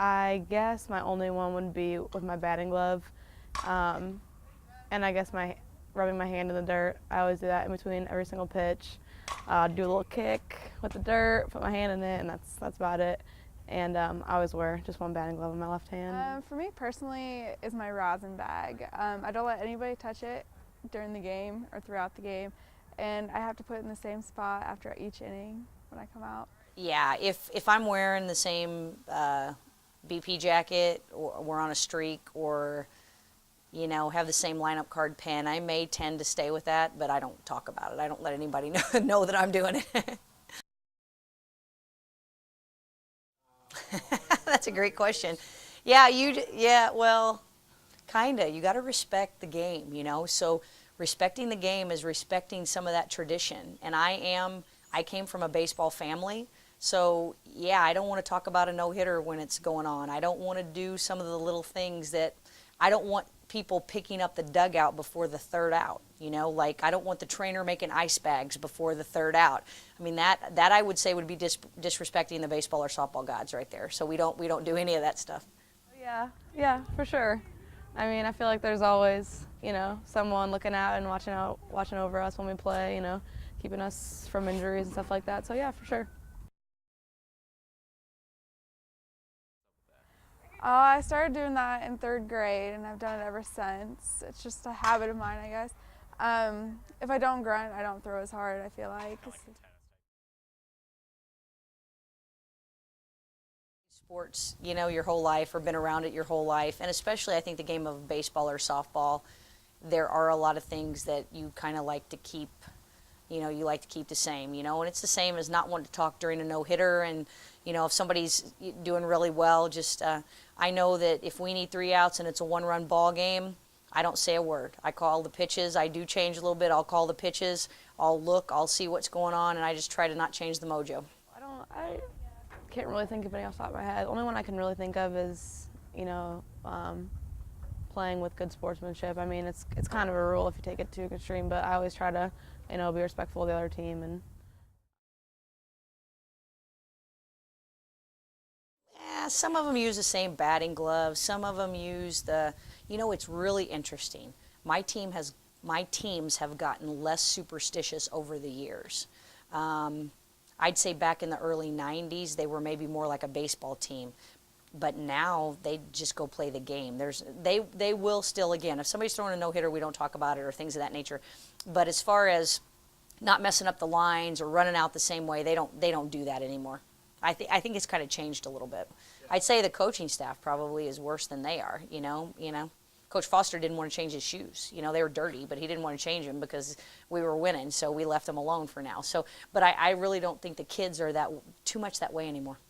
I guess my only one would be with my batting glove, and I guess rubbing my hand in the dirt. I always do that in between every single pitch. Do a little kick with the dirt, put my hand in it, and that's about it. And I always wear just one batting glove in my left hand. For me personally, is my rosin bag. I don't let anybody touch it during the game or throughout the game, and I have to put it in the same spot after each inning when I come out. Yeah, if I'm wearing the same BP jacket, or we're on a streak, or have the same lineup card pen, I may tend to stay with that, but I don't talk about it. I don't let anybody know that I'm doing it. That's a great question. Yeah, well, kinda. You got to respect the game, So respecting the game is respecting some of that tradition. And I came from a baseball family, so yeah, I don't want to talk about a no-hitter when it's going on. I don't want to do some of the little things that I don't want people picking up the dugout before the third out. Like I don't want the trainer making ice bags before the third out. I mean that I would say would be disrespecting the baseball or softball gods right there. So we don't do any of that stuff. Yeah, for sure. I mean, I feel like there's always someone looking out and watching over us when we play. Keeping us from injuries and stuff like that. So yeah, for sure. I started doing that in 3rd grade, and I've done it ever since. It's just a habit of mine, I guess. If I don't grunt, I don't throw as hard, I feel like. Sports, your whole life, or been around it your whole life, and especially I think the game of baseball or softball, there are a lot of things that you kind of like to keep, you like to keep the same, and it's the same as not wanting to talk during a no-hitter, and if somebody's doing really well, just I know that if we need 3 outs and it's a 1-run ball game, I don't say a word. I call the pitches. I do change a little bit. I'll call the pitches. I'll look. I'll see what's going on, and I just try to not change the mojo. I can't really think of any off the top of my head. The only one I can really think of is, playing with good sportsmanship. I mean, it's kind of a rule if you take it too extreme, but I always try to, be respectful of the other team. And yeah, some of them use the same batting gloves. Some of them use it's really interesting. My teams have gotten less superstitious over the years. I'd say back in the early 90s, they were maybe more like a baseball team. But now they just go play the game. They will still, again, if somebody's throwing a no-hitter, we don't talk about it or things of that nature. But as far as not messing up the lines or running out the same way, they don't do that anymore. I think it's kind of changed a little bit. Yeah. I'd say the coaching staff probably is worse than they are. Coach Foster didn't want to change his shoes. They were dirty, but he didn't want to change them because we were winning, so we left them alone for now. But I really don't think the kids are too much that way anymore.